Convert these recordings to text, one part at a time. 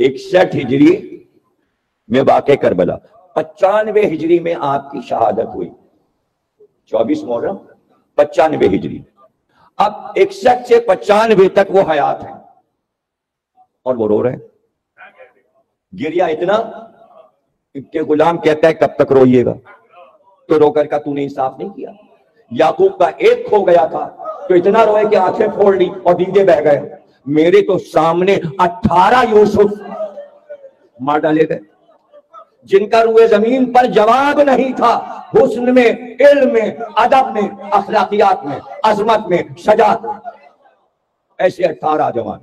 61 ہجری میں واقع کربلا، 95 ہجری میں آپ کی شہادت ہوئی، 24 محرم 95 ہجری۔ اب 61 سے 95 تک وہ حیات ہیں اور وہ رو رہے ہیں، گریا اتنا کہ غلام کہتا ہے کب تک روئیے گا؟ تو رو کر کا تو نے انصاف نہیں کیا۔ یعقوب کا ایک کھو گیا تھا تو اتنا روئے کہ آنکھیں پھوڑ لی اور دیدے بہ گئے، میرے تو سامنے 18 یوسف مار ڈالے گئے جن کا روئے زمین پر جواب نہیں تھا، حسن میں، علم میں، ادب میں، اخلاقیات میں، عظمت میں، شجاعت میں۔ ایسے 18 جوان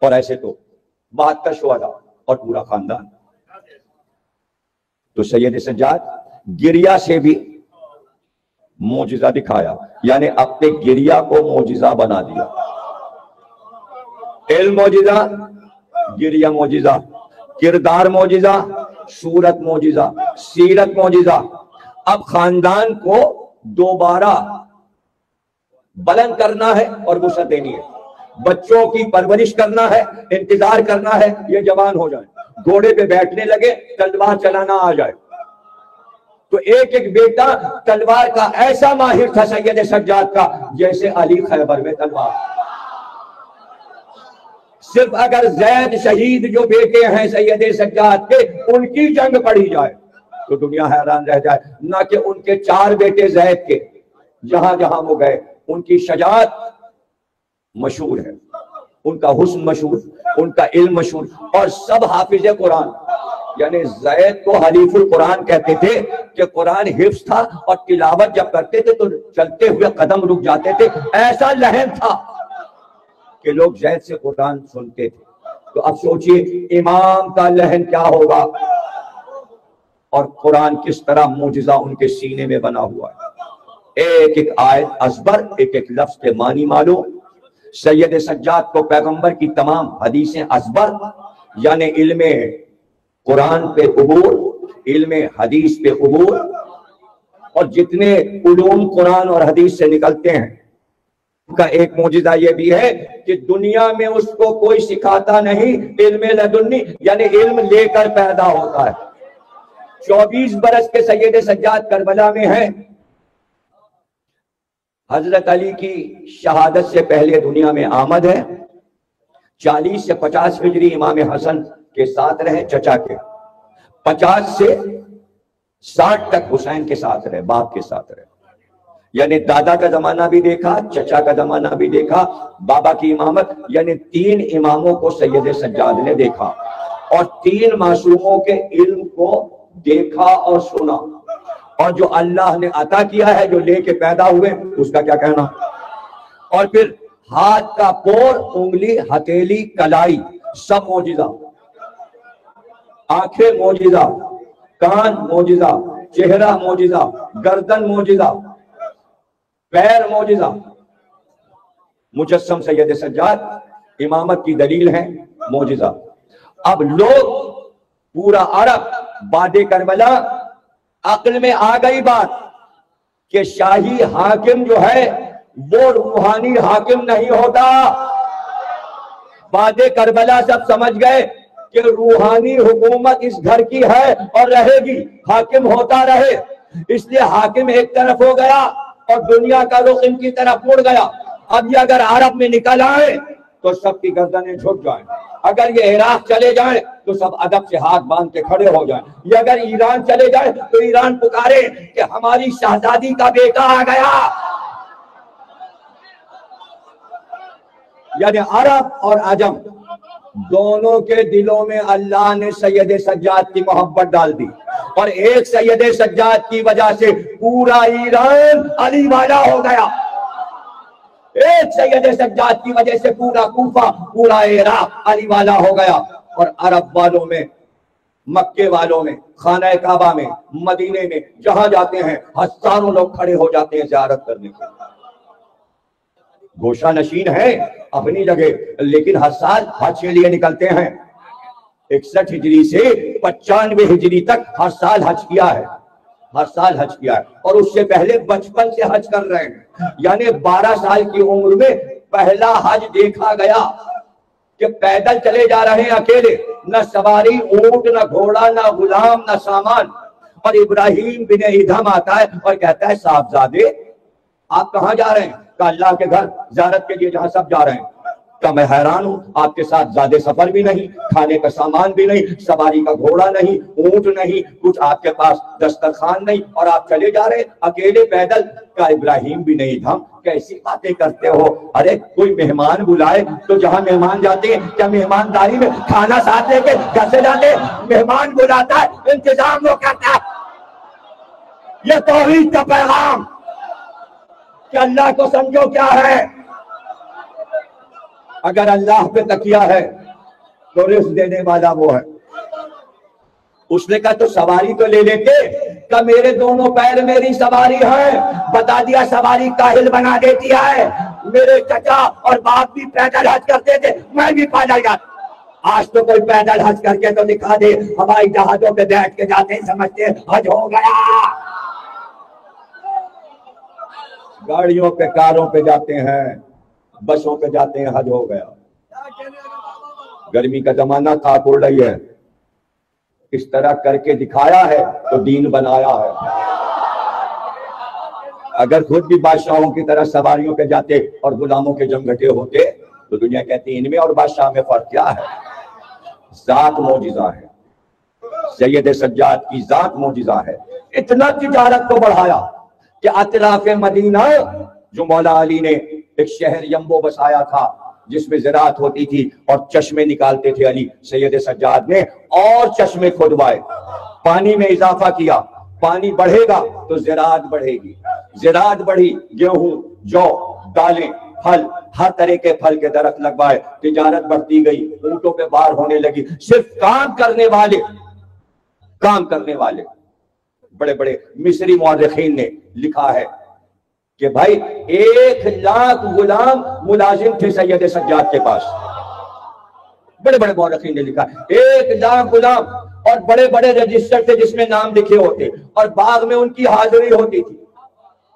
اور ایسے تو 72 شہداء اور پورا خاندان۔ تو سید سجاد گریا سے بھی معجزہ دکھایا، یعنی اپنے گریا کو معجزہ بنا دیا۔ علم معجزہ، گریا معجزہ، کردار معجزہ، صورت معجزہ، سیرت معجزہ۔ اب خاندان کو دوبارہ بلند کرنا ہے اور وسعت دینی ہے، بچوں کی پرورش کرنا ہے، انتظار کرنا ہے یہ جوان ہو جائیں، گھوڑے پہ بیٹھنے لگے، تلوار چلانا آ جائے۔ تو ایک ایک بیٹا تلوار کا ایسا ماہر تھا سید سجاد کا جیسے علی خیبر میں تلوار۔ صرف اگر زید شہید جو بیٹے ہیں سید سجاد کے ان کی جنگ پڑی جائے تو دنیا حیران رہ جائے، نہ کہ ان کے 4 بیٹے زید کے جہاں جہاں وہ گئے ان کی شجاعت مشہور ہے، ان کا حسن مشہور، ان کا علم مشہور، اور سب حافظ قرآن۔ یعنی زید کو حلیف القرآن کہتے تھے کہ قرآن حفظ تھا اور تلاوت جب کرتے تھے تو چلتے ہوئے قدم رک جاتے تھے، ایسا لہن تھا کہ لوگ زید سے قرآن سنتے تھے۔ تو اب سوچئے امام کا لہن کیا ہوگا اور قرآن کس طرح معجزہ ان کے سینے میں بنا ہوا ہے، ایک ایک آیت ازبر، ایک ایک لفظ کے معنی معلوم۔ سید سجاد کو پیغمبر کی تمام حدیثیں ازبر، یعنی علم قرآن پہ عبور، علم حدیث پہ عبور، اور جتنے علوم قرآن اور حدیث سے نکلتے ہیں کا ایک معجزہ یہ بھی ہے کہ دنیا میں اس کو کوئی سکھاتا نہیں، علم لدنی یعنی علم لے کر پیدا ہوتا ہے۔ 24 برس کے سید سجاد کربلا میں ہیں، حضرت علی کی شہادت سے پہلے دنیا میں آمد ہے، 40 سے 50 ہجری امام حسن کے ساتھ رہے چچا کے، 50 سے 60 تک حسین کے ساتھ رہے، باپ کے ساتھ رہے، یعنی دادا کا زمانہ بھی دیکھا، چچا کا زمانہ بھی دیکھا، بابا کی امامت، یعنی 3 اماموں کو سید سجاد نے دیکھا اور 3 معصوموں کے علم کو دیکھا اور سنا، اور جو اللہ نے عطا کیا ہے جو لے کے پیدا ہوئے اس کا کیا کہنا۔ اور پھر ہاتھ کا پور، انگلی، ہتھیلی، کلائی سب معجزہ، آنکھیں معجزہ، کان معجزہ، چہرہ معجزہ، گردن معجزہ، پیر معجزہ۔ مجسم سید سجاد امامت کی دلیل ہے، معجزہ۔ اب لوگ پورا عرب بعد کربلا عقل میں آ گئی بات کہ شاہی حاکم جو ہے وہ روحانی حاکم نہیں ہوتا۔ بعد کربلا سب سمجھ گئے کہ روحانی حکومت اس گھر کی ہے اور رہے گی، حاکم ہوتا رہے، اس لیے حاکم ایک طرف ہو گیا اور دنیا کا رخ ان کی طرف مڑ گیا۔ اب یہ اگر عرب میں نکل آئے تو سب کی گردنیں جھک جائیں، اگر یہ عراق چلے جائیں تو سب ادب سے ہاتھ باندھ کے کھڑے ہو جائیں، یہ اگر ایران چلے جائیں تو ایران پکارے کہ ہماری شہزادی کا بیٹا آ گیا۔ یعنی عرب اور عجم دونوں کے دلوں میں اللہ نے سید سجاد کی محبت ڈال دی، اور ایک سید سجاد کی وجہ سے پورا ایران علی والا ہو گیا، ایک سید سجاد کی وجہ سے پورا کوفہ، پورا عراق علی والا ہو گیا۔ اور عرب والوں میں، مکے والوں میں، خانہ کعبہ میں، مدینے میں جہاں جاتے ہیں ہزاروں لوگ کھڑے ہو جاتے ہیں زیارت کرنے کے، گوشہ نشین ہے اپنی جگہ، لیکن ہر سال حج کے لیے نکلتے ہیں۔ 61 ہجری سے 95 ہجری تک ہر سال حج کیا ہے، ہر سال حج کیا ہے، اور اس سے پہلے بچپن سے حج کر رہے ہیں، یعنی 12 سال کی عمر میں پہلا حج دیکھا گیا کہ پیدل چلے جا رہے ہیں اکیلے، نہ سواری اونٹ، نہ گھوڑا، نہ غلام، نہ سامان. اور ابراہیم بن ادھم آتا ہے اور کہتا ہے صاحبزادے آپ کہاں جا رہے ہیں؟ کہ اللہ کے گھر زیارت کے لیے جہاں سب جا رہے ہیں. کہ میں حیران ہوں، آپ کے ساتھ زیادہ سفر بھی نہیں، کھانے کا سامان بھی نہیں، سواری کا گھوڑا نہیں، اونٹ نہیں، کچھ آپ کے پاس دسترخوان نہیں، اور آپ چلے جا رہے اکیلے پیدل. کا ابراہیم بھی نہیں تھا، کیسی باتیں کرتے ہو؟ ارے کوئی مہمان بلائے تو جہاں مہمان جاتے ہیں کیا مہمانداری میں کھانا ساتھ لے کے گھر سے جاتے؟ مہمان بلاتا ہے، انتظام وہ کرتا ہے. یہ توحید کا پیغام کہ اللہ کو سمجھو کیا ہے. اگر اللہ پہ تکیہ ہے تو رزق دینے والا وہ ہے. اس نے کہا تو سواری تو لے لیتے. کہ میرے دونوں پیر میری سواری ہے. بتا دیا سواری کاہل بنا دیتی ہے. میرے چچا اور باپ بھی پیدل حج کرتے تھے، میں بھی پیدل جاتا. آج تو کوئی پیدل حج کر کے تو دکھا دے. ہوائی جہازوں پہ بیٹھ کے جاتے ہیں، سمجھتے ہیں حج ہو گیا. گاڑیوں پہ، کاروں پہ جاتے ہیں، بسوں پہ جاتے ہیں، حج ہو گیا. گرمی کا زمانہ تھا، اڑ رہی ہے، اس طرح کر کے دکھایا ہے تو دین بنایا ہے. اگر خود بھی بادشاہوں کی طرح سواریوں پہ جاتے اور غلاموں کے جمگھٹے ہوتے تو دنیا کہتی ان میں اور بادشاہ میں فرق کیا ہے. ذات معجزہ ہے، سید سجاد کی ذات معجزہ ہے. اتنا تجارت کو بڑھایا کہ اطراف مدینہ جو مولا علی نے ایک شہر یمبو بسایا تھا جس میں زراعت ہوتی تھی اور چشمے نکالتے تھے علی، سید سجاد نے اور چشمے کھودوائے، پانی میں اضافہ کیا. پانی بڑھے گا تو زراعت بڑھے گی، زراعت بڑھی، گیہوں، جو، دالیں، پھل، ہر طرح کے پھل کے درخت لگوائے. تجارت بڑھتی گئی، اونٹوں پہ بار ہونے لگی. صرف کام کرنے والے بڑے بڑے مصری مورخین نے لکھا ہے کہ بھائی 1,00,000 غلام ملازم تھے سید سجاد کے پاس. بڑے بڑے مورخین نے لکھا 1,00,000 غلام، اور بڑے بڑے رجسٹر تھے جس میں نام لکھے ہوتے، اور باغ میں ان کی حاضری ہوتی تھی.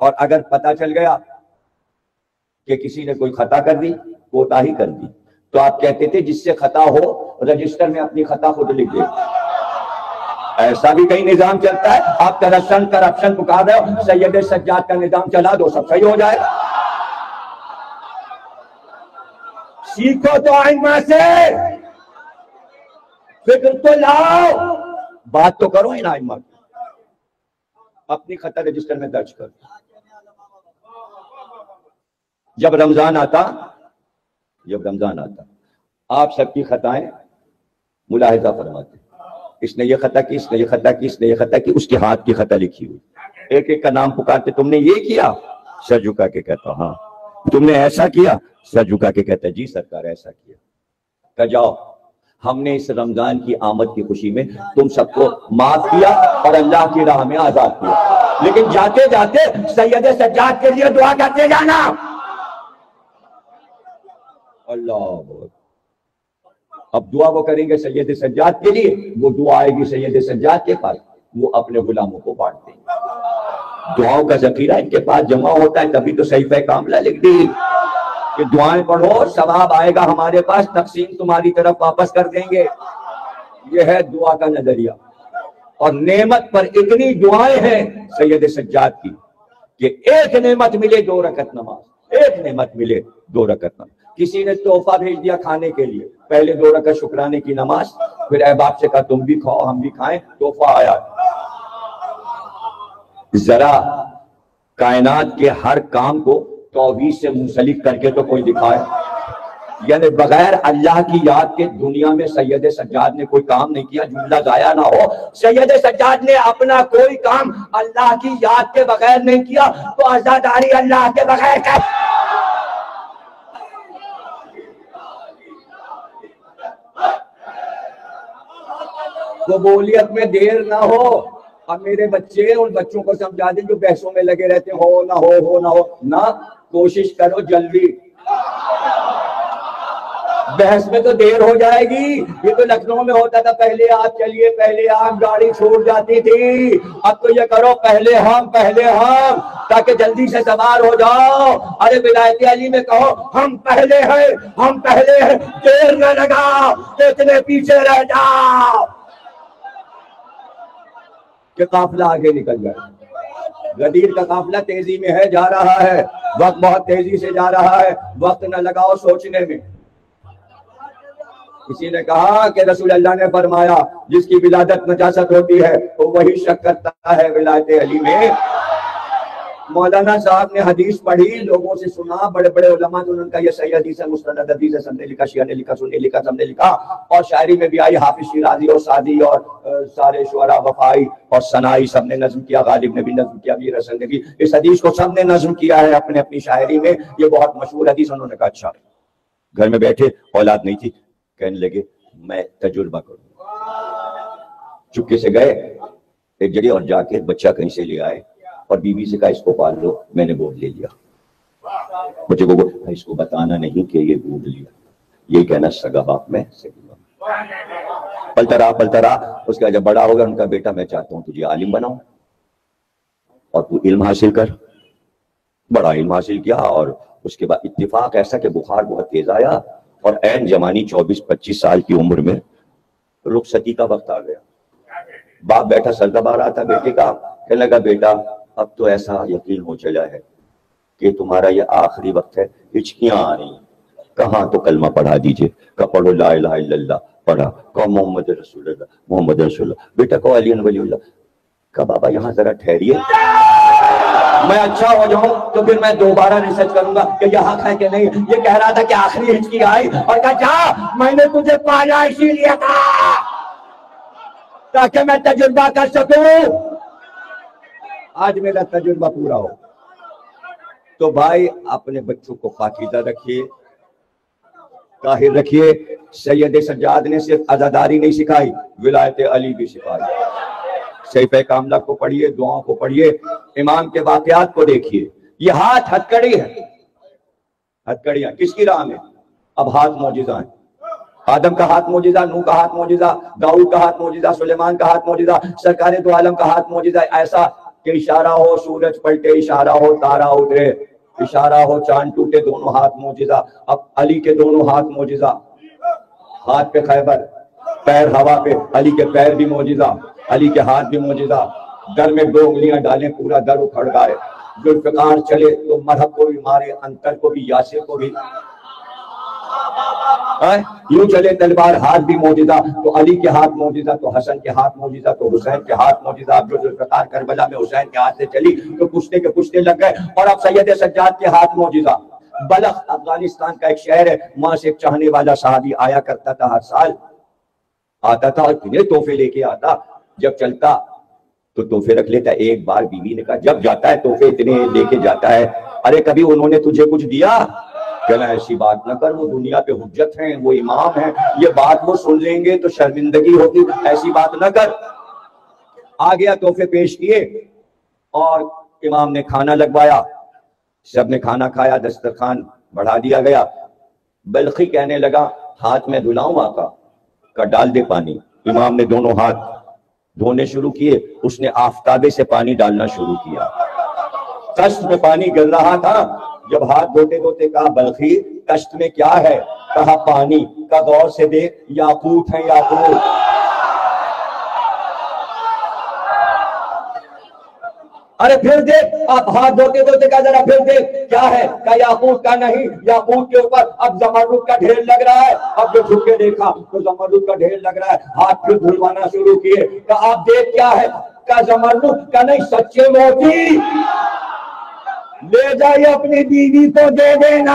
اور اگر پتا چل گیا کہ کسی نے کوئی خطا کر دی، کوتاہی کر دی، تو آپ کہتے تھے جس سے خطا ہو رجسٹر میں اپنی خطا خود لکھ دے. ایسا بھی کئی نظام چلتا ہے. آپ کرپشن پکار رہے ہو، سید سجاد کا نظام چلا دو، سب صحیح ہو جائے. سیکھو تو آئمہ سے، فکر تو لاؤ، بات تو کرو ان آئمہ کی. اپنی خطا رجسٹر میں درج کرو. جب رمضان آتا آپ سب کی خطائیں ملاحظہ فرماتے. اس نے یہ خطا کی، اس نے یہ خطا کی، اس نے یہ خطا کی، اس کے ہاتھ کی خطا لکھی ہوئی. ایک ایک کا نام پکارتے، تم نے یہ کیا؟ سر جھکا کے کہتا ہاں. تم نے ایسا کیا؟ سر جھکا کے کہتا جی سرکار ایسا کیا. کہ جاؤ، ہم نے اس رمضان کی آمد کی خوشی میں تم سب کو معاف کیا اور اللہ کی راہ میں آزاد کیا. لیکن جاتے جاتے سید سجاد کے لیے دعا کرتے جانا. اللہ، اب دعا وہ کریں گے سید سجاد کے لیے، وہ دعا آئے گی سید سجاد کے پاس، وہ اپنے غلاموں کو بانٹ دیں گے. دعاؤں کا ذخیرہ ان کے پاس جمع ہوتا ہے، تبھی تو صحیفہ کاملہ لکھ دی کہ دعائیں پڑھو ثواب آئے گا ہمارے پاس، تقسیم تمہاری طرف واپس کر دیں گے. یہ ہے دعا کا نظریہ. اور نعمت پر اتنی دعائیں ہیں سید سجاد کی کہ ایک نعمت ملے 2 رکعت نماز، ایک نعمت ملے 2 رکعت نماز. کسی نے تحفہ بھیج دیا کھانے کے لیے، پہلے 2 رکعت شکرانے کی نماز، پھر احباب سے کہا تم بھی کھاؤ ہم بھی کھائیں، تحفہ آیا. ذرا کائنات کے ہر کام کو توحید سے منسلک کر کے تو کوئی دکھائے. یعنی بغیر اللہ کی یاد کے دنیا میں سید سجاد نے کوئی کام نہیں کیا، جملہ ضائع نہ ہو. سید سجاد نے اپنا کوئی کام اللہ کی یاد کے بغیر نہیں کیا، تو عزاداری اللہ کے بغیر کیا؟ قبولیت میں دیر نہ ہو. اب میرے بچے، ان بچوں کو سمجھا دیں جو بحثوں میں لگے رہتے ہو نہ ہو نہ کوشش کرو جلدی. بحث میں تو دیر ہو جائے گی. یہ تو لکھنؤ میں ہوتا تھا پہلے آپ چلیے پہلے آپ, گاڑی چھوٹ جاتی تھی. اب تو یہ کرو پہلے ہم تاکہ جلدی سے سوار ہو جاؤ. ارے ولایت علی میں کہو ہم پہلے ہیں, دیر نہ لگا تو اتنے پیچھے رہ جاؤ کہ قافلہ آگے نکل جائے. غدیر کا قافلہ تیزی میں ہے, جا رہا ہے, وقت بہت تیزی سے جا رہا ہے, وقت نہ لگاؤ سوچنے میں. کسی نے کہا کہ رسول اللہ نے فرمایا جس کی ولادت نجاست ہوتی ہے وہ وہی شک کرتا ہے ولایت علی میں. مولانا صاحب نے حدیث پڑھی, لوگوں سے سنا, بڑے بڑے علماء نے ان کا یہ صحیح حدیث ہے, مستند حدیث ہے, سب نے لکھا, شیعہ نے لکھا, سنی لکھا, سب نے لکھا. اور شاعری میں بھی آئی, حافظ شیرازی اور سعدی اور سارے شعراء وفائی اور ثنائی سب نے نظم کیا, غالب نے بھی نظم کیا, میر حسن نے بھی. اس حدیث کو سب نے نظم کیا ہے اپنے اپنی شاعری میں. یہ بہت مشہور حدیث. انہوں نے کہا اچھا. گھر میں بیٹھے, اولاد نہیں تھی, کہنے لگے میں تجربہ کروں. چپکے سے گئے ایک جگہ اور جا کے بچہ کہیں سے لے آئے اور بیوی سے کہا اس کو پال لو. میں نے گود لے لیا. بچے کو اس کو بتانا نہیں کہ یہ گود لیا, یہ کہنا سگا باپ میں سگا باپ. پلتا رہا. اس کا جب بڑا ہوگا ان کا بیٹا میں چاہتا ہوں تجھے عالم بناؤں اور تو علم حاصل کر. بڑا علم حاصل کیا اور اس کے بعد اتفاق ایسا کہ بخار بہت تیز آیا اور عین جوانی 24-25 سال کی عمر میں رخصتی کا وقت آ گیا. باپ بیٹھا سر دبا رہا تھا بیٹے کا, کہنے لگا بیٹا اب تو ایسا یقین ہو چلا ہے کہ تمہارا یہ آخری وقت ہے, ہچکیاں آ رہی ہیں, کہاں تو کلمہ پڑھا دیجئے. کہ پڑھو لا الہ الا اللہ, پڑھا. کہو محمد رسول اللہ, محمد رسول اللہ. بیٹا کہو علی ولی اللہ. کہا بابا یہاں ذرا ٹھہریے, میں اچھا ہو جاؤں تو پھر میں دوبارہ ریسرچ کروں گا کہ یہ حق ہے کہ نہیں. یہ کہہ رہا تھا کہ آخری ہچکی آئی اور کہا جا میں نے تجھے پایا اسی لیے تھا تاکہ میں تجربہ کر سکوں. آج میرا تجربہ پورا ہو. تو بھائی اپنے بچوں کو پاکیزہ رکھیے, طاہر رکھیے. سید سجاد نے صرف عزاداری نہیں سکھائی, ولایت علی بھی سکھائی. صحیفہ کاملہ کو پڑھیے, دعاؤں کو پڑھیے, امام کے واقعات کو دیکھیے. یہ ہاتھ ہتھکڑی ہے, ہتھکڑیاں کس کی راہ میں؟ اب ہاتھ معجزہ ہیں. آدم کا ہاتھ معجزہ, نوح کا ہاتھ معجزہ, داؤد کا ہاتھ معجزہ, سلیمان کا ہاتھ معجزہ, سرکار دو عالم کا ہاتھ معجزہ. ایسا کہ اشارہ ہو سورج پلٹے, اشارہ ہو تارا اترے, اشارہ ہو چاند ٹوٹے, دونوں ہاتھ معجزہ. اب علی کے دونوں ہاتھ معجزہ, ہاتھ پہ خیبر, پیر ہوا پہ, علی کے پیر بھی معجزہ, علی کے ہاتھ بھی معجزہ. در میں 2 انگلیاں ڈالیں پورا در اکھڑ گئے. ذوالفقار چلے تو مرحب کو بھی مارے, انتر کو بھی, یاسر کو بھی. یوں چلے تلوار, ہاتھ بھی معجزہ. تو علی کے ہاتھ معجزہ, تو حسن کے ہاتھ معجزہ, تو حسین کے ہاتھ معجزہ. اب جو ذوالفقار کربلا میں حسین کے ہاتھ سے چلی تو پوچھتے کے پوچھتے لگ گئے. اور اب سید سجاد کے ہاتھ معجزہ. بلخ افغانستان کا ایک شہر ہے, وہاں سے ایک چاہنے والا صحابی آیا کرتا تھا, ہر سال آتا تھا اور اتنے تحفے لے کے آتا. جب چلتا تو تحفے رکھ لیتا. ایک بار بیوی نے کہا جب جاتا ہے تحفے اتنے لے کے جاتا ہے, ارے کبھی انہوں نے تجھے کچھ دیا؟ کہنا ایسی بات نہ کر, وہ دنیا پہ حجت ہیں, وہ امام ہیں, یہ بات وہ سن لیں گے تو شرمندگی ہوگی, ایسی بات نہ کر. آ گیا, تحفے پیش کیے اور امام نے کھانا لگوایا. سب نے کھانا کھایا, دسترخوان بڑھا دیا گیا. بلخی کہنے لگا ہاتھ میں دھلاؤں آقا؟ کا ڈال دے پانی. امام نے دونوں ہاتھ دھونے شروع کیے, اس نے آفتابے سے پانی ڈالنا شروع کیا. کشت میں پانی گر رہا تھا. جب ہاتھ دھوتے دھوتے کہا بلخی کشت میں کیا ہے؟ کہا پانی. کا غور سے دیکھ, یاقوت ہیں یاقوت. ارے پھر دیکھ, اب ہاتھ دھوتے دھوتے کہا ذرا پھر دیکھ کیا ہے؟ کہا یاقوت کا نہیں, یاقوت کے اوپر اب زمرد کا ڈھیر لگ رہا ہے. اب جو جھک کے دیکھا تو زمرد کا ڈھیر لگ رہا ہے. ہاتھ پھر دھلوانا شروع کیے. کہا اب دیکھ کیا ہے؟ کہا زمرد کا نہیں, سچے موتی. لے جائیے اپنی بیوی کو دے دینا.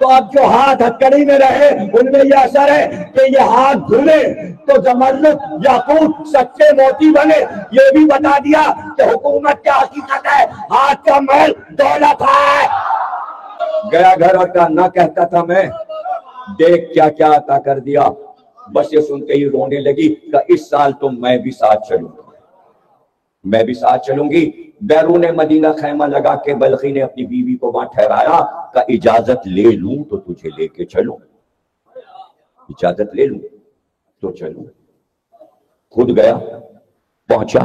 تو اب جو ہاتھ ہتھکڑی میں رہے ان میں یہ اثر ہے کہ یہ ہاتھ دھلے تو زمرد یاقوت سچے موتی بنے. یہ بھی بتا دیا کہ حکومت کیا حقیقت ہے, ہاتھ کا محل دولت ہے. گیا گھر اور کہا نہ کہتا تھا میں, دیکھ کیا کیا عطا کر دیا. بس یہ سنتے ہی رونے لگی کہ اس سال تو میں بھی ساتھ چلوں. میں بھی ساتھ چلوں گی۔ بیرون مدینہ خیمہ لگا کے بلخی نے اپنی بیوی کو وہاں ٹھہرایا، کہ اجازت لے لوں تو تجھے لے کے چلوں، اجازت لے لوں تو چلوں۔ خود گیا، پہنچا،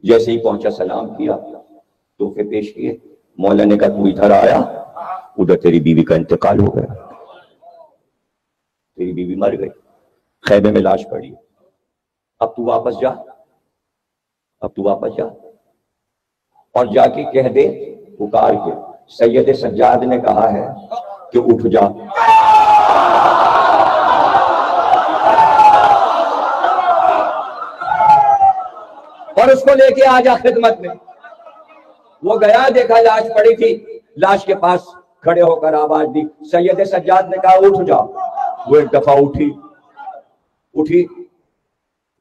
جیسے ہی پہنچا سلام کیا، تحفے پیش کیے۔ مولا نے کہا تو ادھر آیا، ادھر تیری بیوی کا انتقال ہو گیا، تیری بیوی مر گئی، خیمے میں لاش پڑی، اب تو واپس جا، اب تو واپس جا، اور جا کے کہہ دے پکار کے سید سجاد نے کہا ہے کہ اٹھ جا۔ اور اس کو لے کے آ جا خدمت میں۔ وہ گیا، دیکھا لاش پڑی تھی، لاش کے پاس کھڑے ہو کر آواز دی، سید سجاد نے کہا اٹھ جا۔ وہ ایک دفعہ اٹھی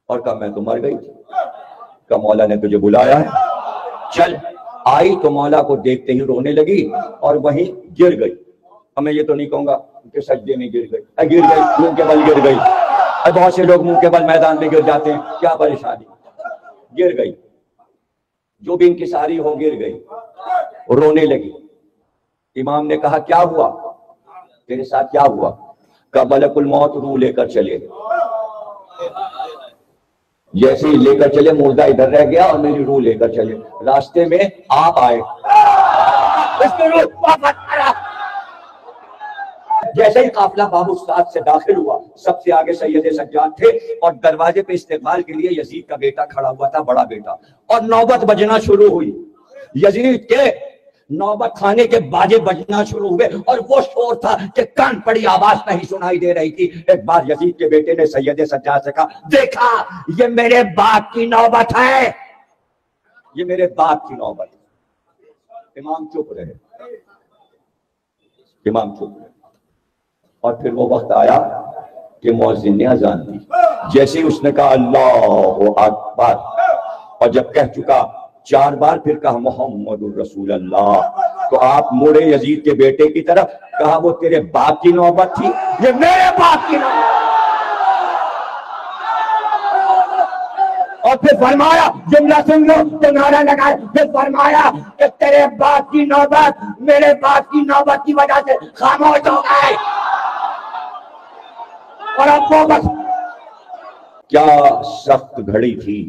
اور کہا میں تو مر گئی تھی، کہا مولا نے تجھے بلایا ہے، چل۔ آئی تو مولا کو دیکھتے ہی رونے لگی اور وہیں گر گئی۔ اب میں یہ تو نہیں کہوں گا کہ سجدے میں گر گئی، گر گئی منہ کے بل گر گئی، بہت سے لوگ منہ کے بل میدان میں گر جاتے ہیں، کیا پریشانی، گر گئی، جو بھی انکساری ہو گر گئی، رونے لگی۔ امام نے کہا کیا ہوا تیرے ساتھ، کیا ہوا؟ کہ ملک الموت روح لے کر چلے، جیسے ہی لے کر چلے مردہ ادھر رہ گیا اور میری روح لے کر چلے، راستے میں آپ آئے، اس کی روح واپس آیا۔ جیسے ہی قافلہ باب استاد سے داخل ہوا، سب سے آگے سید سجاد تھے اور دروازے پہ استقبال کے لیے یزید کا بیٹا کھڑا ہوا تھا، بڑا بیٹا، اور نوبت بجنا شروع ہوئی۔ یزید کے نوبت کھانے کے باجے بجنا شروع ہوئے اور وہ شور تھا کہ کان پڑی آواز نہیں سنائی دے رہی تھی۔ ایک بار یزید کے بیٹے نے سید سجاد سے کہا دیکھا یہ میرے باپ کی نوبت ہے، یہ میرے باپ کی نوبت ہے۔ امام چپ رہے، امام چپ رہے، اور پھر وہ وقت آیا کہ مؤذن نے اذان دی۔ جیسے اس نے کہا اللہ اکبر، اور جب کہہ چکا 4 بار، پھر کہا محمد الرسول اللہ، تو آپ مڑے یزید کے بیٹے کی طرف، کہا وہ تیرے باپ کی نوبت تھی، یہ میرے باپ کی نوبت۔ اور پھر فرمایا، جملہ سن لو تو نعرہ لگائے، پھر فرمایا کہ تیرے باپ کی نوبت میرے باپ کی نوبت کی وجہ سے خاموش ہو گئے۔ اور اب وہ بس کیا سخت گھڑی تھی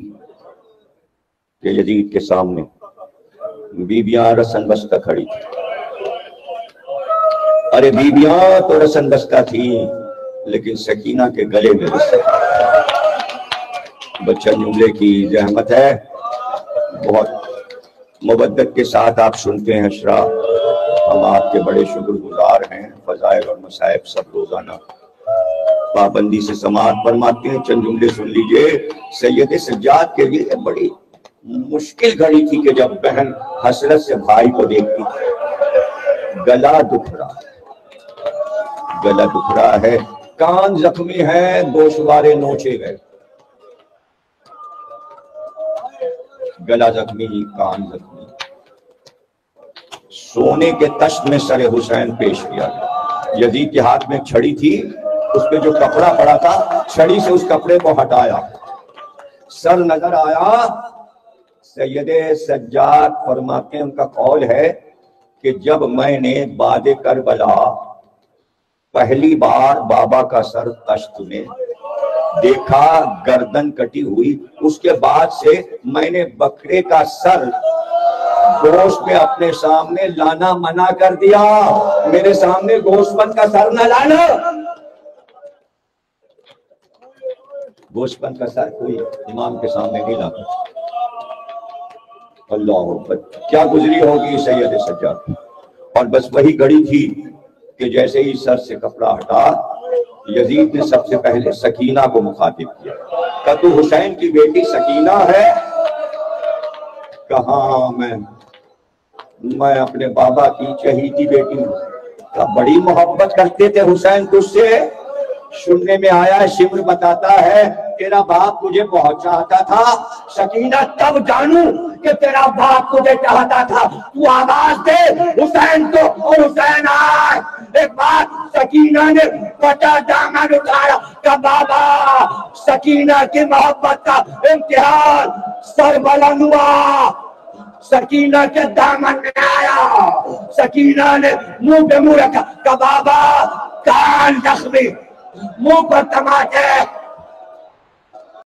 کہ یزید کے سامنے بیبیاں رسن بستہ کھڑی تھی۔ ارے بیبیاں تو رسن بستہ تھی لیکن سکینہ کے گلے میں بچہ جملے کی زحمت ہے، بہت مبدت کے ساتھ آپ سنتے ہیں اشرا، ہم آپ کے بڑے شکر گزار ہیں، فضائل اور مصائب سب روزانہ پابندی سے سماعت فرماتے ہیں۔ چند جملے سن لیجئے۔ سید سجاد کے لیے بڑی مشکل گھڑی تھی کہ جب بہن حسرت سے بھائی کو دیکھتی تھی، گلا دکھ رہا ہے، کان زخمی ہے، گوشوارے نوچے گئے، گلا زخمی، کان زخمی، سونے کے تشت میں سر حسین پیش کیا گیا۔ یزید کے ہاتھ میں چھڑی تھی، اس پہ جو کپڑا پڑا تھا چھڑی سے اس کپڑے کو ہٹایا، سر نظر آیا۔ سید سجاد فرماتے ہیں، ان کا قول ہے کہ جب میں نے بعد کربلا پہلی بار بابا کا سر تشت میں دیکھا، گردن کٹی ہوئی، اس کے بعد سے میں نے بکرے کا سر گوشت میں اپنے سامنے لانا منع کر دیا، میرے سامنے گوشت بند کا سر نہ لانا، گوشت بند کا سر کوئی امام کے سامنے نہیں لاتا۔ اللہ اکبر، کیا گزری ہوگی سید سجاد۔ اور بس وہی گھڑی تھی کہ جیسے ہی سر سے کپڑا ہٹا، یزید نے سب سے پہلے سکینہ کو مخاطب کیا، کہ تو حسین کی بیٹی سکینہ ہے؟ کہاں میں اپنے بابا کی چہیتی بیٹی ہوں، کہ بڑی محبت کرتے تھے حسین تجھ سے، سننے میں آیا شمر بتاتا ہے تیرا باپ تجھے بہت چاہتا تھا، سکینہ تب جانوں کہ تیرا باپ تجھے چاہتا تھا، تو آواز دے حسین تو، اور حسین آئے۔ ایک بار سکینہ نے پٹا دامن اٹھایا کہ بابا سکینہ کی محبت کا امتحان، سر بلند ہوا، سکینہ کے دامن میں آیا، سکینہ نے منہ پہ منہ رکھا کہ بابا کان زخمی، منہ پر تماچے،